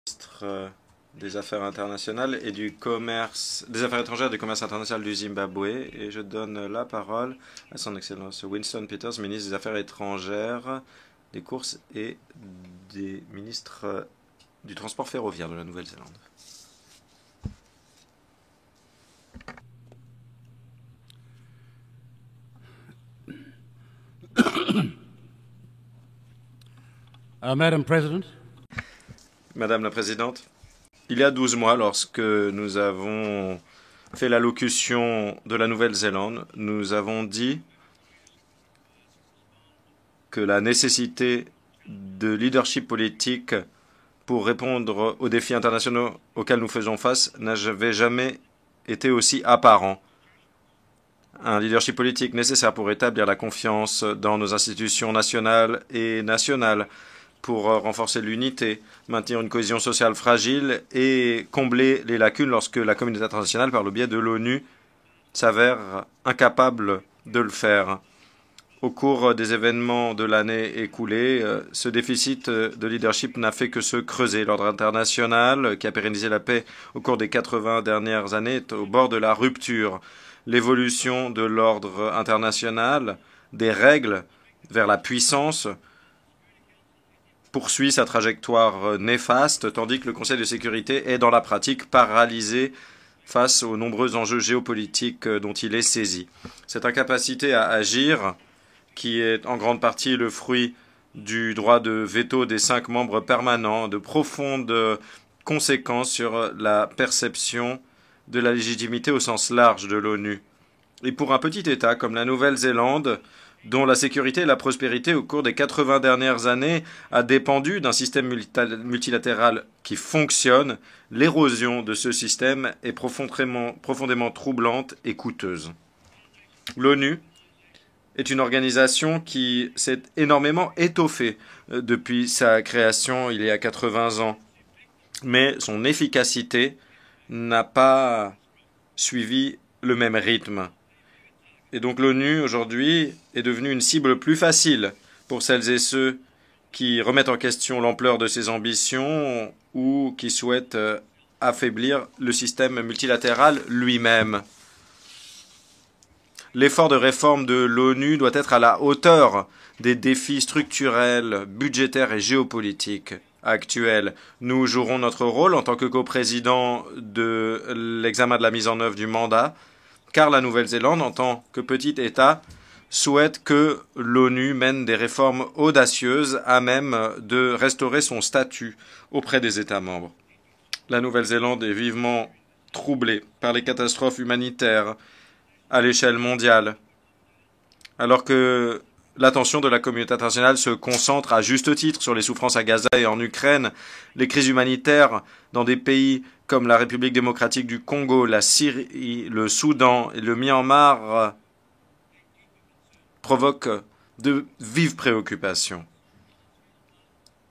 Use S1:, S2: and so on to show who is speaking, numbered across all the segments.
S1: Ministre des Affaires internationales et du commerce, des Affaires étrangères et du commerce international du Zimbabwe. Et je donne la parole à son Excellence Winston Peters, ministre des Affaires étrangères, des courses et des ministres du transport ferroviaire de la Nouvelle-Zélande.
S2: Madam President.
S1: Madame la Présidente, il y a 12 mois, lorsque nous avons fait l'allocution de la Nouvelle-Zélande, nous avons dit que la nécessité de leadership politique pour répondre aux défis internationaux auxquels nous faisons face n'avait jamais été aussi apparent. Un leadership politique nécessaire pour rétablir la confiance dans nos institutions nationales et nationales, pour renforcer l'unité, maintenir une cohésion sociale fragile et combler les lacunes lorsque la communauté internationale, par le biais de l'ONU, s'avère incapable de le faire. Au cours des événements de l'année écoulée, ce déficit de leadership n'a fait que se creuser. L'ordre international, qui a pérennisé la paix au cours des 80 dernières années, est au bord de la rupture. L'évolution de l'ordre international, des règles vers la puissance, poursuit sa trajectoire néfaste, tandis que le Conseil de sécurité est dans la pratique paralysé face aux nombreux enjeux géopolitiques dont il est saisi. Cette incapacité à agir, qui est en grande partie le fruit du droit de veto des 5 membres permanents, de profondes conséquences sur la perception de la légitimité au sens large de l'ONU. Et pour un petit État comme la Nouvelle-Zélande, dont la sécurité et la prospérité au cours des 80 dernières années a dépendu d'un système multilatéral qui fonctionne, l'érosion de ce système est profondément troublante et coûteuse. L'ONU est une organisation qui s'est énormément étoffée depuis sa création il y a 80 ans, mais son efficacité n'a pas suivi le même rythme. Et donc l'ONU, aujourd'hui, est devenue une cible plus facile pour celles et ceux qui remettent en question l'ampleur de ses ambitions ou qui souhaitent affaiblir le système multilatéral lui-même. L'effort de réforme de l'ONU doit être à la hauteur des défis structurels, budgétaires et géopolitiques actuels. Nous jouerons notre rôle en tant que coprésident de l'examen de la mise en œuvre du mandat, car la Nouvelle-Zélande, en tant que petit État, souhaite que l'ONU mène des réformes audacieuses à même de restaurer son statut auprès des États membres. La Nouvelle-Zélande est vivement troublée par les catastrophes humanitaires à l'échelle mondiale, alors que l'attention de la communauté internationale se concentre à juste titre sur les souffrances à Gaza et en Ukraine. Les crises humanitaires dans des pays comme la République démocratique du Congo, la Syrie, le Soudan et le Myanmar provoquent de vives préoccupations.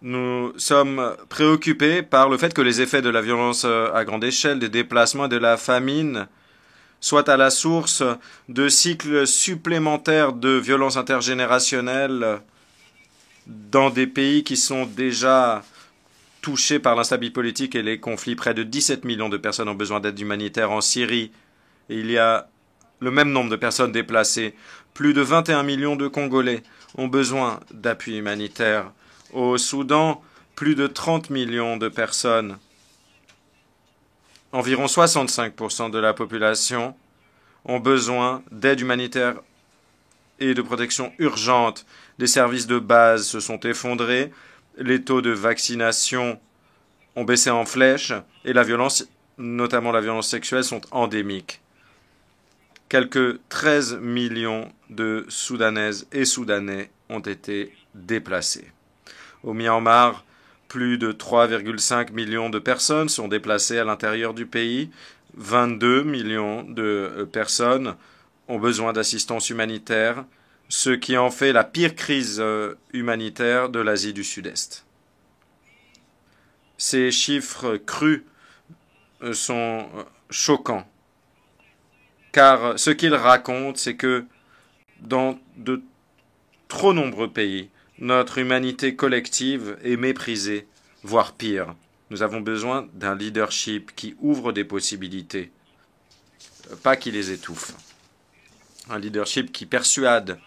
S1: Nous sommes préoccupés par le fait que les effets de la violence à grande échelle, des déplacements et de la famine soient à la source de cycles supplémentaires de violences intergénérationnelles dans des pays qui sont déjà touchés par l'instabilité politique et les conflits. Près de 17 millions de personnes ont besoin d'aide humanitaire en Syrie. Et il y a le même nombre de personnes déplacées. Plus de 21 millions de Congolais ont besoin d'appui humanitaire. Au Soudan, plus de 30 millions de personnes, environ 65% de la population, ont besoin d'aide humanitaire et de protection urgente. Les services de base se sont effondrés. Les taux de vaccination ont baissé en flèche et la violence, notamment la violence sexuelle, sont endémiques. Quelques 13 millions de Soudanaises et Soudanais ont été déplacés. Au Myanmar, plus de 3,5 millions de personnes sont déplacées à l'intérieur du pays. 22 millions de personnes ont besoin d'assistance humanitaire, ce qui en fait la pire crise humanitaire de l'Asie du Sud-Est. Ces chiffres crus sont choquants, car ce qu'ils racontent, c'est que dans de trop nombreux pays, notre humanité collective est méprisée, voire pire. Nous avons besoin d'un leadership qui ouvre des possibilités, pas qui les étouffe. Un leadership qui persuade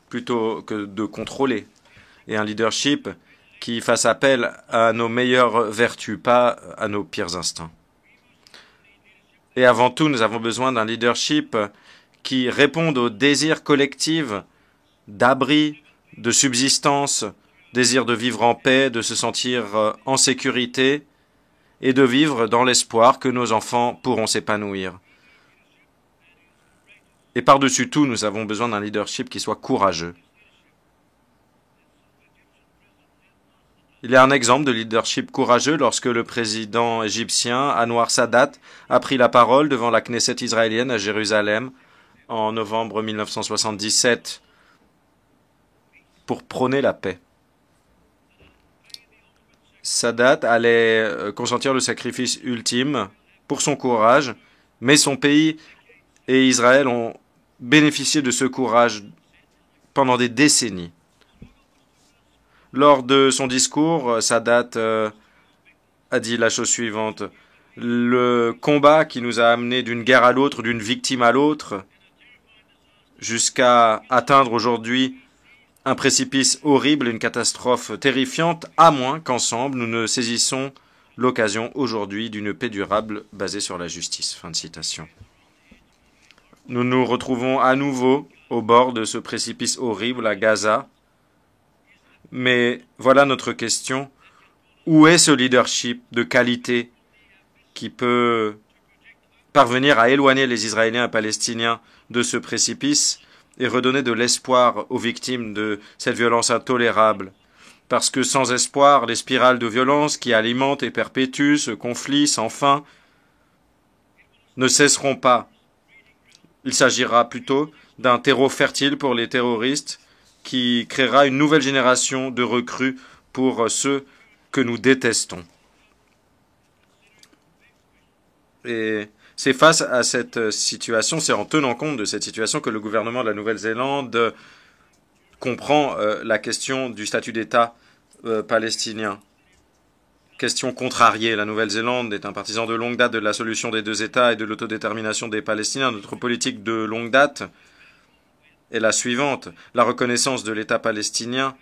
S1: plutôt que de contrôler. Et un leadership qui fasse appel à nos meilleures vertus, pas à nos pires instincts. Et avant tout, nous avons besoin d'un leadership qui réponde aux désirs collectifs d'abri, de subsistance, désir de vivre en paix, de se sentir en sécurité et de vivre dans l'espoir que nos enfants pourront s'épanouir. Et par-dessus tout, nous avons besoin d'un leadership qui soit courageux. Il y a un exemple de leadership courageux lorsque le président égyptien Anwar Sadat a pris la parole devant la Knesset israélienne à Jérusalem en novembre 1977 pour prôner la paix. Sadat allait consentir le sacrifice ultime pour son courage, mais son pays et Israël ont bénéficié de ce courage pendant des décennies. Lors de son discours, Sadat a dit la chose suivante. Le combat qui nous a amenés d'une guerre à l'autre, d'une victime à l'autre, jusqu'à atteindre aujourd'hui un précipice horrible, une catastrophe terrifiante, à moins qu'ensemble nous ne saisissons l'occasion aujourd'hui d'une paix durable basée sur la justice. Fin de citation. Nous nous retrouvons à nouveau au bord de ce précipice horrible à Gaza. Mais voilà notre question. Où est ce leadership de qualité qui peut parvenir à éloigner les Israéliens et Palestiniens de ce précipice et redonner de l'espoir aux victimes de cette violence intolérable? Parce que sans espoir, les spirales de violence qui alimentent et perpétuent ce conflit sans fin ne cesseront pas. Il s'agira plutôt d'un terreau fertile pour les terroristes qui créera une nouvelle génération de recrues pour ceux que nous détestons. Et c'est face à cette situation, c'est en tenant compte de cette situation que le gouvernement de la Nouvelle-Zélande comprend la question du statut d'État palestinien. Question contrariée, la Nouvelle-Zélande est un partisan de longue date de la solution des deux États et de l'autodétermination des Palestiniens. Notre politique de longue date est la suivante. La reconnaissance de l'État palestinien.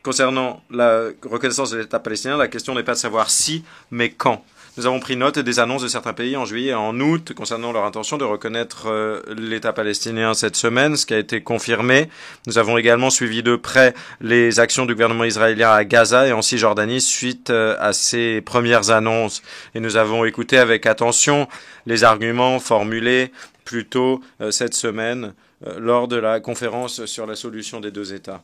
S1: Concernant la reconnaissance de l'État palestinien, la question n'est pas de savoir si, mais quand. Nous avons pris note des annonces de certains pays en juillet et en août concernant leur intention de reconnaître l'État palestinien cette semaine, ce qui a été confirmé. Nous avons également suivi de près les actions du gouvernement israélien à Gaza et en Cisjordanie suite à ces premières annonces. Et nous avons écouté avec attention les arguments formulés plus tôt cette semaine lors de la conférence sur la solution des deux États.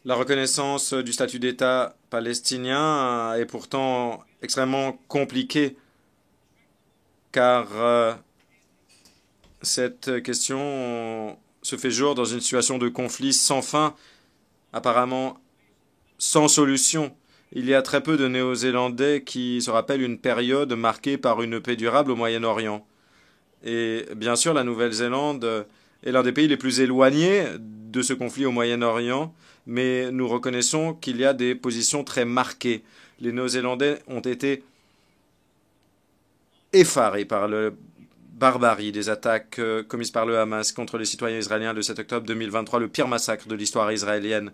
S1: La reconnaissance du statut d'État palestinien est pourtant extrêmement compliquée car cette question se fait jour dans une situation de conflit sans fin, apparemment sans solution. Il y a très peu de Néo-Zélandais qui se rappellent une période marquée par une paix durable au Moyen-Orient. Et bien sûr, la Nouvelle-Zélande est l'un des pays les plus éloignés de ce conflit au Moyen-Orient, mais nous reconnaissons qu'il y a des positions très marquées. Les Néo-Zélandais ont été effarés par la barbarie des attaques commises par le Hamas contre les citoyens israéliens le 7 octobre 2023, le pire massacre de l'histoire israélienne.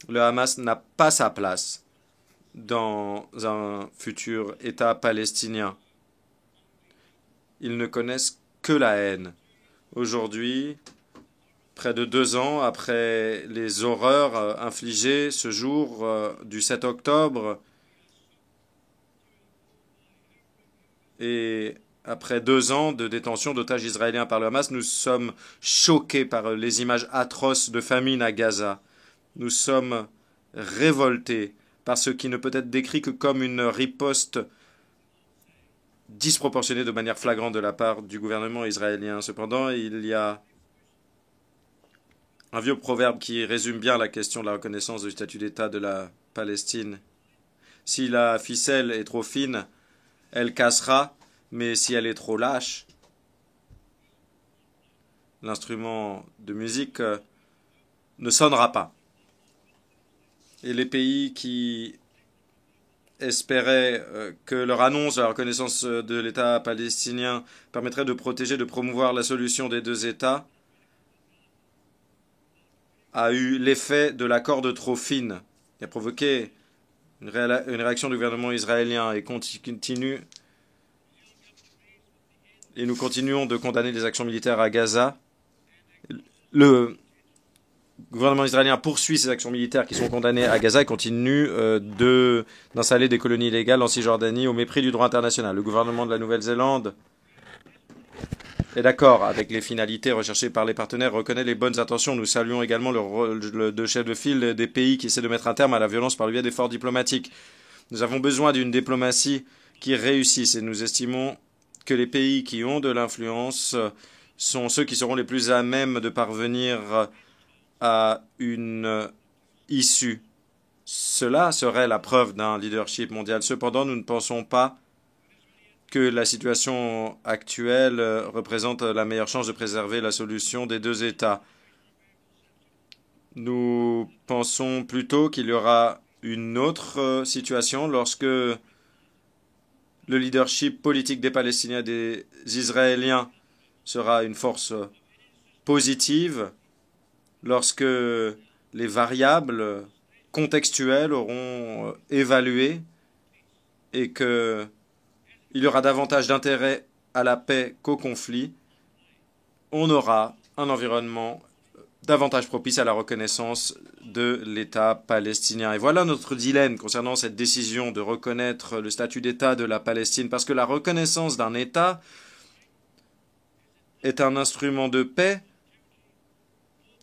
S1: Le Hamas n'a pas sa place dans un futur État palestinien. Ils ne connaissent que la haine. Aujourd'hui, près de 2 ans après les horreurs infligées ce jour du 7 octobre, et après 2 ans de détention d'otages israéliens par le Hamas, nous sommes choqués par les images atroces de famine à Gaza. Nous sommes révoltés par ce qui ne peut être décrit que comme une riposte disproportionnée de manière flagrante de la part du gouvernement israélien. Cependant, il y a un vieux proverbe qui résume bien la question de la reconnaissance du statut d'État de la Palestine. Si la ficelle est trop fine, elle cassera, mais si elle est trop lâche, l'instrument de musique ne sonnera pas. Et les pays qui espéraient que leur annonce de la reconnaissance de l'État palestinien permettrait de protéger, de promouvoir la solution des deux États a eu l'effet de la corde trop fine et a provoqué une réaction du gouvernement israélien et nous continuons de condamner les actions militaires à Gaza. Le gouvernement israélien poursuit ces actions militaires qui sont condamnées à Gaza et continue d'installer des colonies illégales en Cisjordanie au mépris du droit international. Le gouvernement de la Nouvelle-Zélande est d'accord avec les finalités recherchées par les partenaires, reconnaît les bonnes intentions. Nous saluons également le rôle de chef de file des pays qui essaient de mettre un terme à la violence par le biais d'efforts diplomatiques. Nous avons besoin d'une diplomatie qui réussisse et nous estimons que les pays qui ont de l'influence sont ceux qui seront les plus à même de parvenir à une issue. Cela serait la preuve d'un leadership mondial. Cependant, nous ne pensons pas que la situation actuelle représente la meilleure chance de préserver la solution des deux États. Nous pensons plutôt qu'il y aura une autre situation lorsque le leadership politique des Palestiniens et des Israéliens sera une force positive, lorsque les variables contextuelles auront évalué et qu'il y aura davantage d'intérêt à la paix qu'au conflit, on aura un environnement davantage propice à la reconnaissance de l'État palestinien. Et voilà notre dilemme concernant cette décision de reconnaître le statut d'État de la Palestine, parce que la reconnaissance d'un État est un instrument de paix,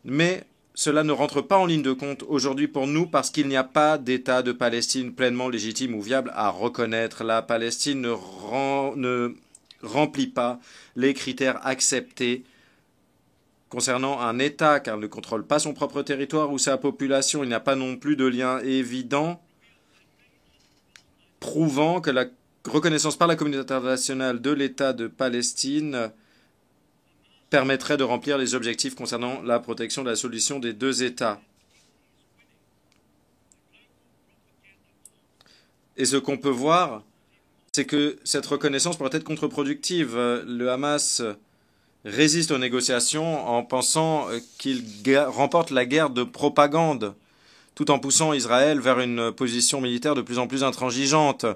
S1: mais cela ne rentre pas en ligne de compte aujourd'hui pour nous parce qu'il n'y a pas d'État de Palestine pleinement légitime ou viable à reconnaître. La Palestine ne remplit pas les critères acceptés concernant un État, car elle ne contrôle pas son propre territoire ou sa population. Il n'y a pas non plus de lien évident prouvant que la reconnaissance par la communauté internationale de l'État de Palestine permettrait de remplir les objectifs concernant la protection de la solution des deux États. Et ce qu'on peut voir, c'est que cette reconnaissance pourrait être contre-productive. Le Hamas résiste aux négociations en pensant qu'il remporte la guerre de propagande, tout en poussant Israël vers une position militaire de plus en plus intransigeante.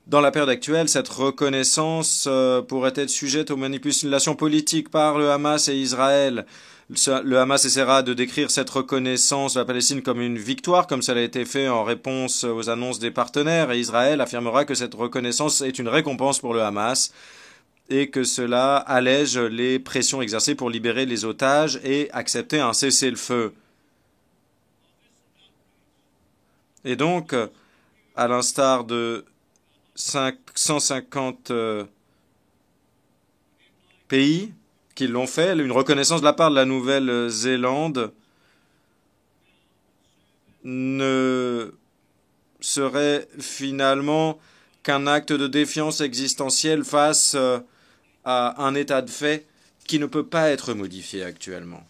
S1: Dans la période actuelle, cette reconnaissance pourrait être sujette aux manipulations politiques par le Hamas et Israël. Le Hamas essaiera de décrire cette reconnaissance de la Palestine comme une victoire, comme cela a été fait en réponse aux annonces des partenaires, et Israël affirmera que cette reconnaissance est une récompense pour le Hamas et que cela allège les pressions exercées pour libérer les otages et accepter un cessez-le-feu. Et donc, à l'instar de 150 pays qui l'ont fait, une reconnaissance de la part de la Nouvelle-Zélande ne serait finalement qu'un acte de défiance existentielle face à un état de fait qui ne peut pas être modifié actuellement.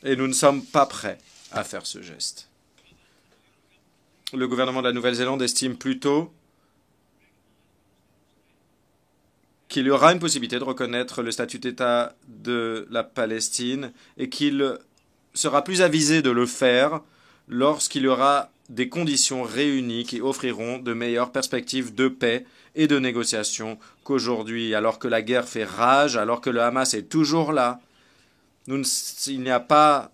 S1: Et nous ne sommes pas prêts à faire ce geste. Le gouvernement de la Nouvelle-Zélande estime plutôt qu'il y aura une possibilité de reconnaître le statut d'État de la Palestine et qu'il sera plus avisé de le faire lorsqu'il y aura des conditions réunies qui offriront de meilleures perspectives de paix et de négociation qu'aujourd'hui, alors que la guerre fait rage, alors que le Hamas est toujours là. Il n'y a pas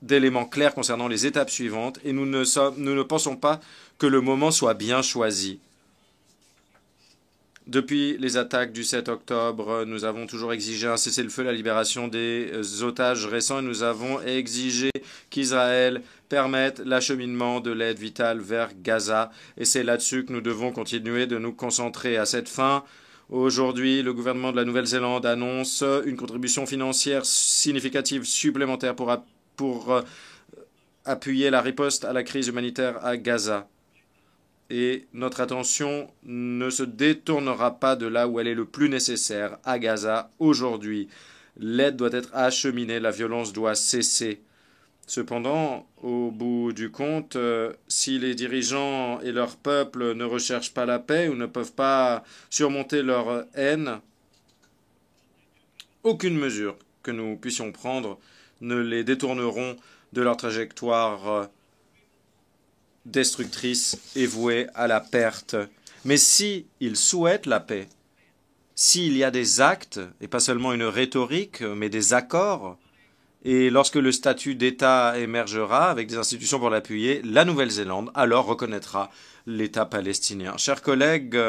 S1: d'éléments clairs concernant les étapes suivantes et nous ne pensons pas que le moment soit bien choisi. Depuis les attaques du 7 octobre, nous avons toujours exigé un cessez-le-feu, la libération des otages récents et nous avons exigé qu'Israël permette l'acheminement de l'aide vitale vers Gaza. Et c'est là-dessus que nous devons continuer de nous concentrer. À cette fin, aujourd'hui, le gouvernement de la Nouvelle-Zélande annonce une contribution financière significative supplémentaire pour appuyer la riposte à la crise humanitaire à Gaza. Et notre attention ne se détournera pas de là où elle est le plus nécessaire, à Gaza, aujourd'hui. L'aide doit être acheminée, la violence doit cesser. Cependant, au bout du compte, si les dirigeants et leur peuple ne recherchent pas la paix ou ne peuvent pas surmonter leur haine, aucune mesure que nous puissions prendre ne les détourneront de leur trajectoire destructrice et vouée à la perte. Mais si ils souhaitent la paix, s'il y a des actes, et pas seulement une rhétorique, mais des accords, et lorsque le statut d'État émergera avec des institutions pour l'appuyer, la Nouvelle-Zélande alors reconnaîtra l'État palestinien. Chers collègues,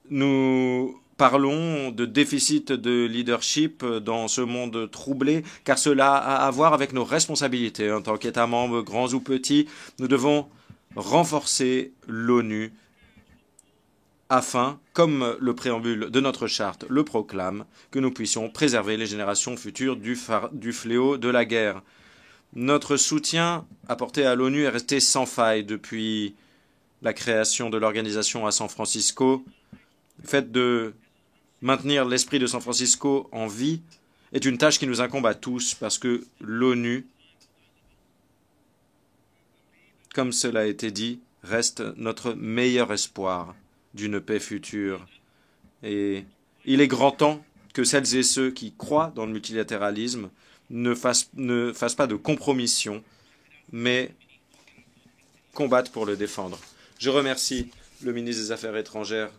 S1: nous parlons de déficit de leadership dans ce monde troublé, car cela a à voir avec nos responsabilités en tant qu'États membres, grands ou petits. Nous devons renforcer l'ONU afin, comme le préambule de notre charte le proclame, que nous puissions préserver les générations futures du fléau de la guerre. Notre soutien apporté à l'ONU est resté sans faille depuis la création de l'organisation à San Francisco. Le fait de maintenir l'esprit de San Francisco en vie est une tâche qui nous incombe à tous parce que l'ONU, comme cela a été dit, reste notre meilleur espoir d'une paix future. Et il est grand temps que celles et ceux qui croient dans le multilatéralisme ne fassent pas de compromission, mais combattent pour le défendre. Je remercie le ministre des Affaires étrangères